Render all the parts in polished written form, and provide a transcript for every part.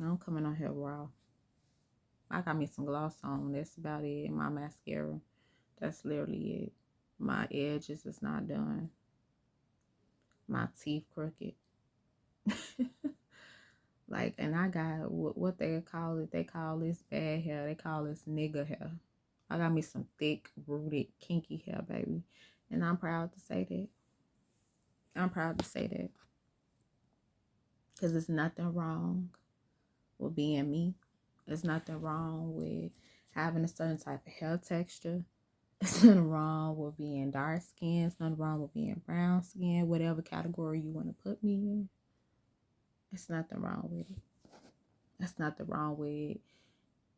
I'm coming on here raw. I got me some gloss on. That's about it. My mascara. That's literally it. My edges is not done. My teeth crooked. Like, and I got what they call it. They call this bad hair. They call this nigga hair. I got me some thick, rooted, kinky hair, baby. And I'm proud to say that. I'm proud to say that. Because there's nothing wrong with being me. There's nothing wrong with having a certain type of hair texture. There's nothing wrong with being dark skin. There's nothing wrong with being brown skin. Whatever category you want to put me in. There's nothing wrong with it. There's nothing wrong with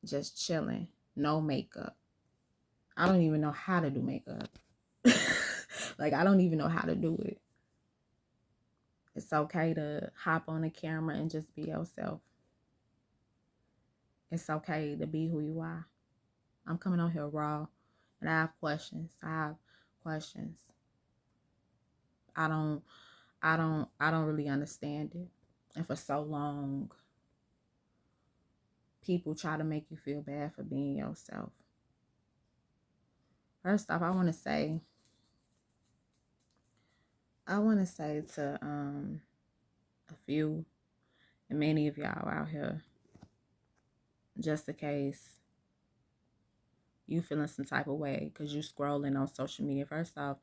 just chilling. No makeup. I don't even know how to do makeup. Like, I don't even know how to do it. It's okay to hop on the camera and just be yourself. It's okay to be who you are. I'm coming on here raw, and I have questions. I don't really understand it. And for so long, people try to make you feel bad for being yourself. First off, I want to say to a few and many of y'all out here, just in case you feeling some type of way because you scrolling on social media. First off,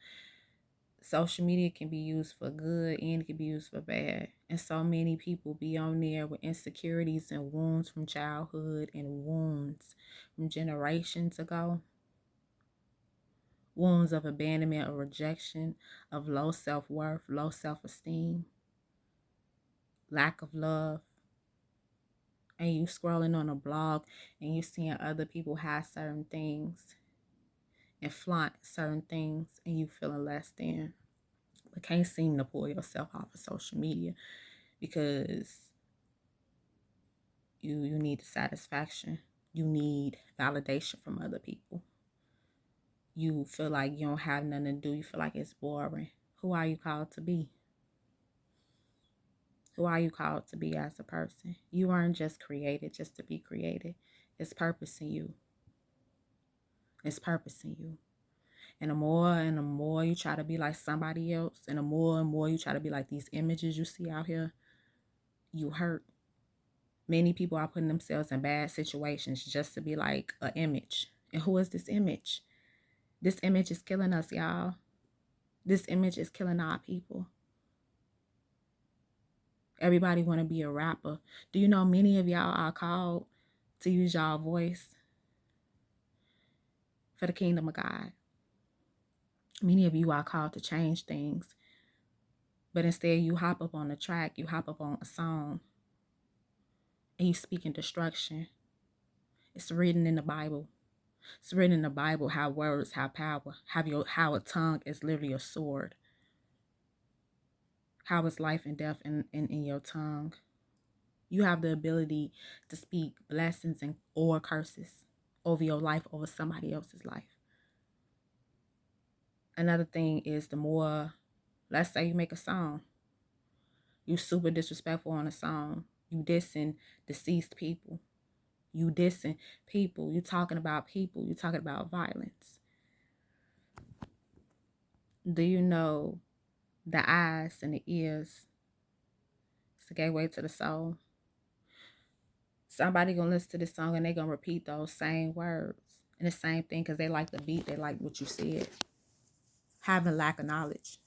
social media can be used for good and it can be used for bad. And so many people be on there with insecurities and wounds from childhood and wounds from generations ago. Wounds of abandonment or rejection, of low self-worth, low self-esteem, lack of love. And you scrolling on a blog and you seeing other people have certain things and flaunt certain things and you feeling less than. But can't seem to pull yourself off of social media because you need the satisfaction. You need validation from other people. You feel like you don't have nothing to do. You feel like it's boring. Who are you called to be? Who are you called to be as a person? You aren't just created just to be created. It's purpose in you. It's purpose in you. And the more you try to be like somebody else, and the more you try to be like these images you see out here, you hurt. Many people are putting themselves in bad situations just to be like an image. And who is this image? This image is killing us, y'all. This image is killing our people. Everybody want to be a rapper. Do you know many of y'all are called to use y'all voice for the kingdom of God? Many of you are called to change things. But instead you hop up on a track, you hop up on a song, and you speak in destruction. It's written in the Bible. It's written in the Bible how words have power, how a tongue is literally a sword. How is life and death in your tongue? You have the ability to speak blessings or curses over your life, over somebody else's life. Another thing is let's say you make a song. You super disrespectful on a song. You dissing deceased people. You dissing people. You talking about people. You talking about violence. Do you know the eyes and the ears? It's the gateway to the soul. Somebody gonna listen to this song and they gonna repeat those same words and the same thing because they like the beat, they like what you said. Having lack of knowledge,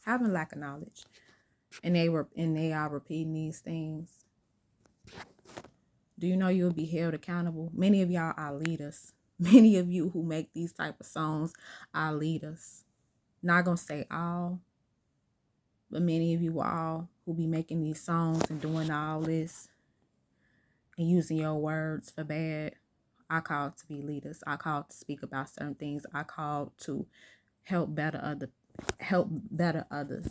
and they are repeating these things. Do you know you'll be held accountable? Many of y'all are leaders. Many of you who make these type of songs are leaders. Not gonna say all, but many of you all who be making these songs and doing all this and using your words for bad, I called to be leaders. I called to speak about certain things. I called to help better others,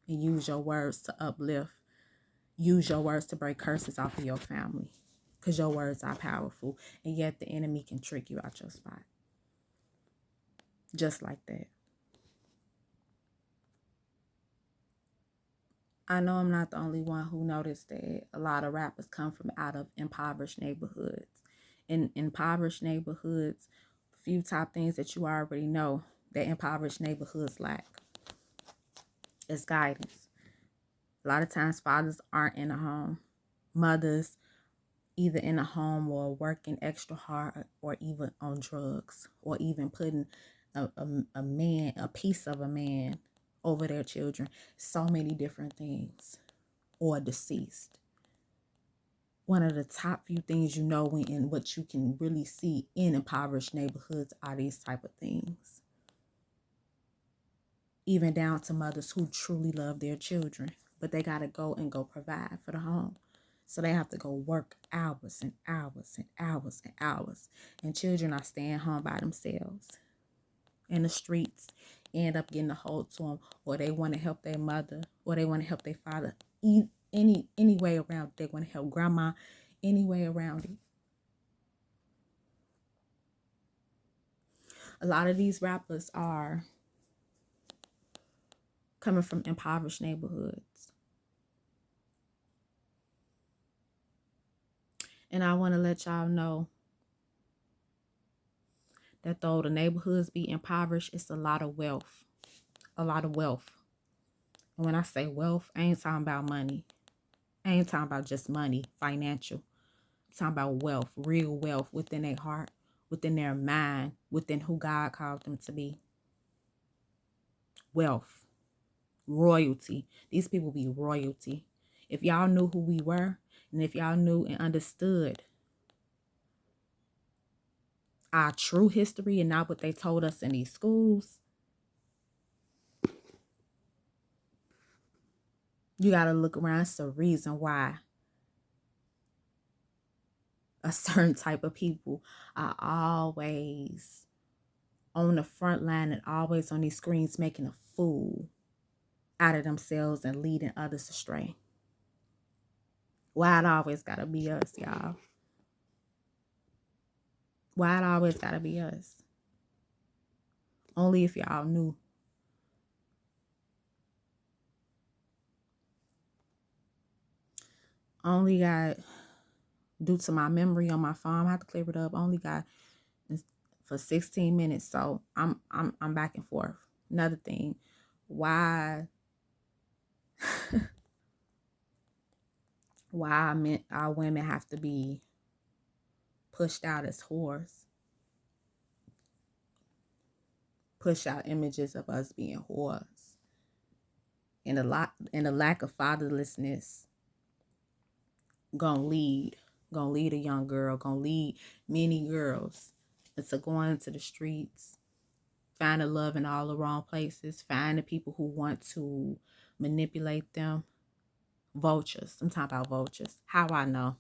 and use your words to uplift. Use your words to break curses off of your family, because your words are powerful, and yet the enemy can trick you out your spot, just like that. I know I'm not the only one who noticed that a lot of rappers come from out of impoverished neighborhoods. In impoverished neighborhoods, few top things that you already know that impoverished neighborhoods lack is guidance. A lot of times fathers aren't in the home. Mothers either in the home or working extra hard or even on drugs or even putting a man, a piece of a man over their children. So many different things. Or deceased. One of the top few things you know when and what you can really see in impoverished neighborhoods are these type of things. Even down to mothers who truly love their children, but they got to go provide for the home. So they have to go work hours and hours and hours and hours. And children are staying home by themselves in the streets, end up getting a hold to them, or they want to help their mother, or they want to help their father. Any way around it. They want to help grandma, any way around it. A lot of these rappers are coming from impoverished neighborhoods. And I want to let y'all know that though the neighborhoods be impoverished, it's a lot of wealth. A lot of wealth. And when I say wealth, I ain't talking about money. I ain't talking about just money, financial. I'm talking about wealth, real wealth within their heart, within their mind, within who God called them to be. Wealth, royalty. These people be royalty. If y'all knew who we were, and if y'all knew and understood our true history and not what they told us in these schools, you got to look around. It's a reason why a certain type of people are always on the front line and always on these screens making a fool out of themselves and leading others astray. Why it always got to be us, y'all? Why it always got to be us? Only if y'all knew. Only got, due to my memory on my phone, I have to clear it up. Only got for 16 minutes, so I'm back and forth. Another thing, why our women have to be pushed out as whores, push out images of us being whores, and the lack of fatherlessness gonna lead a young girl, gonna lead many girls into going into the streets, finding love in all the wrong places, finding people who want to manipulate them. Vultures. I'm talking about vultures. How I know?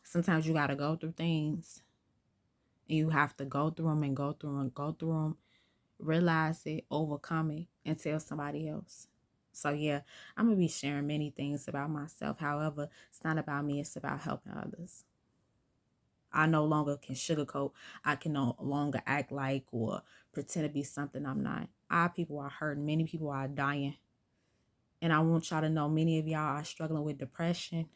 Sometimes you gotta go through things, and you have to go through them and go through and go through them, realize it, overcome it, and tell somebody else. So yeah, I'm gonna be sharing many things about myself. However, it's not about me, it's about helping others. I no longer can sugarcoat. I can no longer act like or pretend to be something I'm not. Our people are hurting. Many people are dying. And I want y'all to know many of y'all are struggling with depression.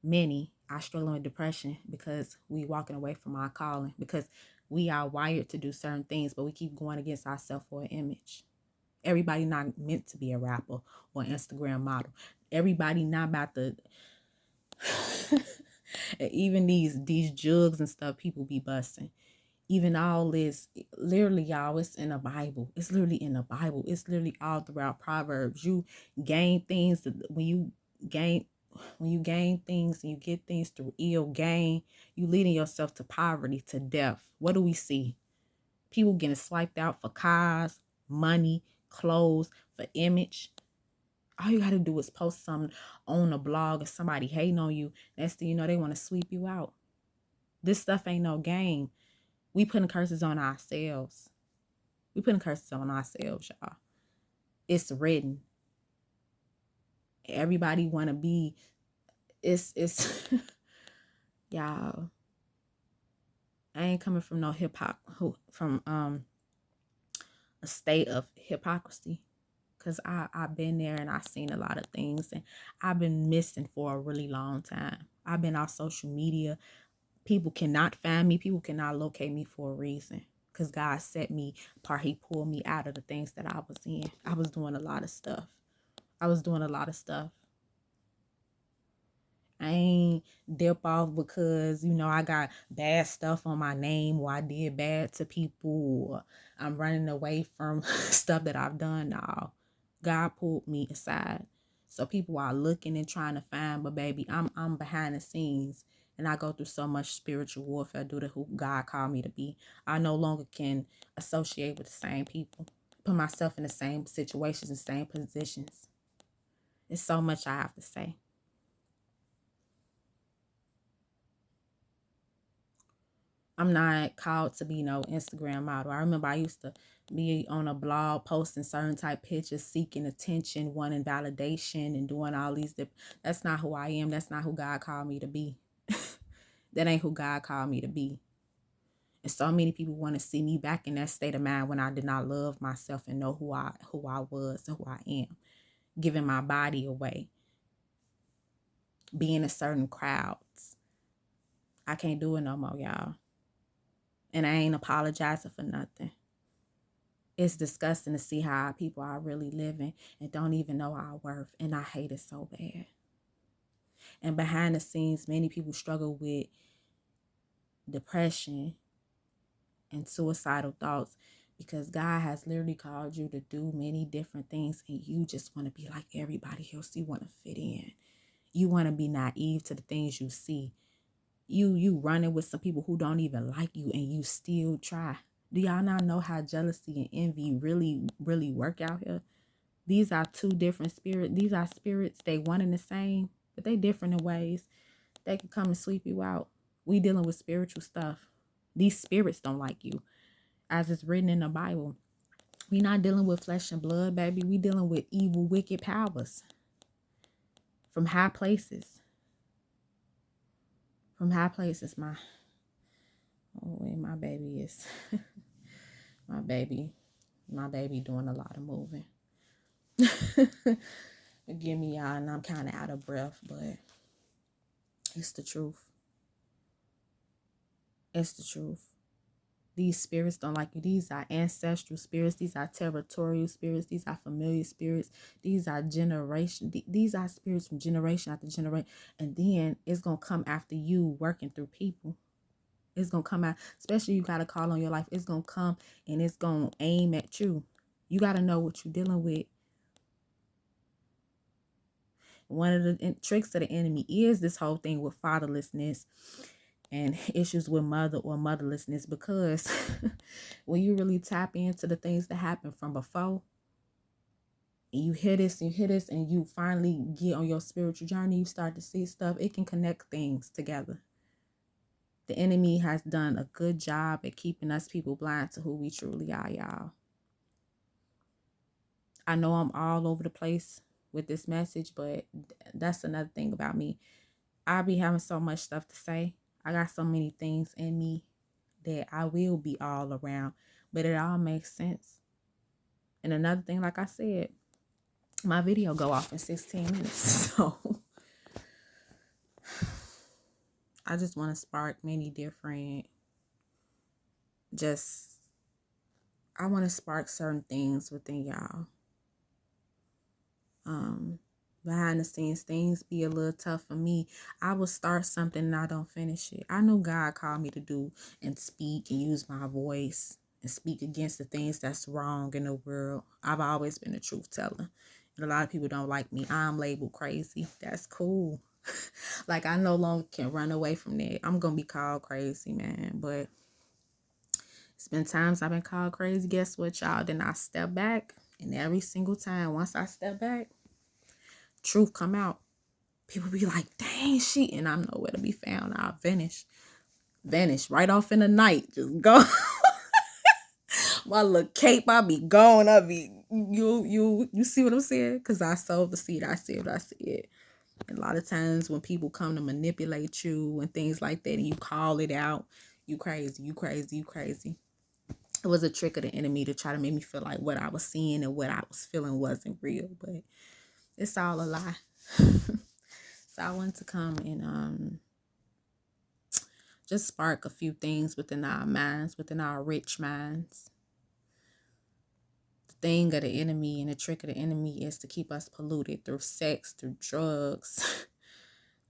Many are struggling with depression because we walking away from our calling, because we are wired to do certain things, but we keep going against ourselves for an image. Everybody not meant to be a rapper or Instagram model. Everybody not about to even these jugs and stuff people be busting. Even all this, literally, y'all, it's in the Bible. It's literally in the Bible. It's literally all throughout Proverbs. You gain things gain when you gain things and you get things through ill gain, you leading yourself to poverty, to death. What do we see? People getting swiped out for cars, money, clothes, for image. All you got to do is post something on a blog or somebody hating on you. Next thing you know, they want to sweep you out. This stuff ain't no game. We putting curses on ourselves. We putting curses on ourselves, y'all. It's written. Everybody want to be, it's y'all. I ain't coming from no from a state of hypocrisy. because I've been there and I've seen a lot of things, and I've been missing for a really long time. I've been off social media. People cannot find me. People cannot locate me for a reason, because God set me apart. He pulled me out of the things that I was in. I was doing a lot of stuff. I ain't dip off because, I got bad stuff on my name, or I did bad to people, or I'm running away from stuff that I've done. No, God pulled me aside. So people are looking and trying to find, but baby, I'm behind the scenes, and I go through so much spiritual warfare due to who God called me to be. I no longer can associate with the same people, put myself in the same situations and same positions. It's so much I have to say. I'm not called to be no Instagram model. I remember I used to be on a blog posting certain type pictures, seeking attention, wanting validation, and doing all these. That's not who I am. That's not who God called me to be. That ain't who God called me to be. And so many people want to see me back in that state of mind when I did not love myself and know who I was and who I am. Giving my body away. Being in certain crowds. I can't do it no more, y'all. And I ain't apologizing for nothing. It's disgusting to see how people are really living and don't even know our worth. And I hate it so bad. And behind the scenes, many people struggle with depression and suicidal thoughts, because God has literally called you to do many different things, and you just want to be like everybody else. You want to fit in. You want to be naive to the things you see. You running with some people who don't even like you, and you still try. Do y'all not know how jealousy and envy really work out here? These are two different spirits. These are spirits. They one and the same, but they different in ways. They can come and sweep you out. We dealing with spiritual stuff. These spirits don't like you, as it's written in the Bible. We not dealing with flesh and blood, baby. We dealing with evil, wicked powers from high places. From high places, my baby is my baby doing a lot of moving. Forgive me, y'all, and I'm kind of out of breath, but it's the truth. It's the truth. These spirits don't like you. These are ancestral spirits. These are territorial spirits. These are familiar spirits. These are generation. These are spirits from generation after generation. And then it's going to come after you working through people. It's going to come out, especially you got a call on your life. It's going to come and it's going to aim at you. You got to know what you're dealing with. One of the tricks of the enemy is this whole thing with fatherlessness and issues with mother or motherlessness, because when you really tap into the things that happened from before, and you hear this, and you finally get on your spiritual journey, you start to see stuff. It can connect things together. The enemy has done a good job at keeping us people blind to who we truly are, y'all. I know I'm all over the place with this message, but that's another thing about me. I be having so much stuff to say. I got so many things in me that I will be all around, but it all makes sense. And another thing, like I said, my video go off in 16 minutes. So I just want to spark many different, I want to spark certain things within y'all. Behind the scenes, things be a little tough for me. I will start something and I don't finish it. I know God called me to do and speak and use my voice and speak against the things that's wrong in the world. I've always been a truth teller. And a lot of people don't like me. I'm labeled crazy. That's cool. Like, I no longer can run away from that. I'm going to be called crazy, man. But it's been times I've been called crazy. Guess what, y'all? Then I step back. And every single time, once I step back, truth come out. People be like, dang, she, and I'm nowhere to be found. I'll vanish right off in the night. Just go. My little cape, I'll be gone. I'll be, you see what I'm saying? Because I sowed the seed. I said what I said. And a lot of times when people come to manipulate you and things like that, and you call it out, you crazy. It was a trick of the enemy to try to make me feel like what I was seeing and what I was feeling wasn't real, but it's all a lie. So I want to come and just spark a few things within our minds, within our rich minds. The thing of the enemy and the trick of the enemy is to keep us polluted through sex, through drugs,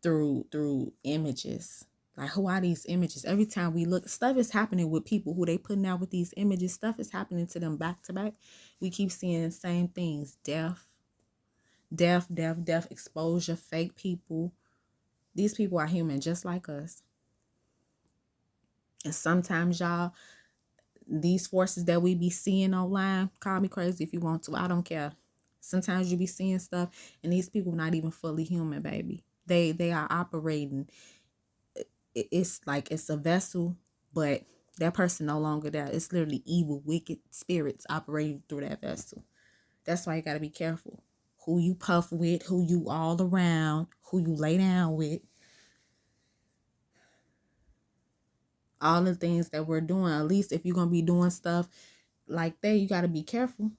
through images. Like, who are these images? Every time we look, stuff is happening with people who they putting out with these images. Stuff is happening to them back to back. We keep seeing the same things. Death, exposure, fake people. These people are human just like us. And sometimes, y'all, these forces that we be seeing online, call me crazy if you want to, I don't care. Sometimes you be seeing stuff and these people not even fully human, baby. They are operating. It's like it's a vessel, but that person no longer there. It's literally evil, wicked spirits operating through that vessel. That's why you got to be careful who you puff with, who you all around, who you lay down with. All the things that we're doing, at least if you're going to be doing stuff like that, you got to be careful.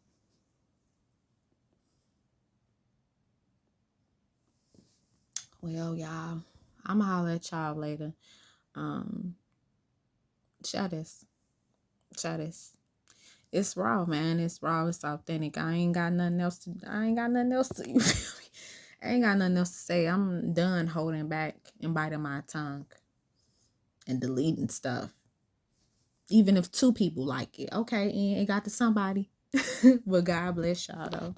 Well, y'all, I'm going to holler at y'all later. Share this. It's raw, man. It's raw. It's authentic. I ain't got nothing else to, you feel me? I ain't got nothing else to say. I'm done holding back and biting my tongue and deleting stuff. Even if 2 people like it. Okay, and it got to somebody. But God bless y'all, though.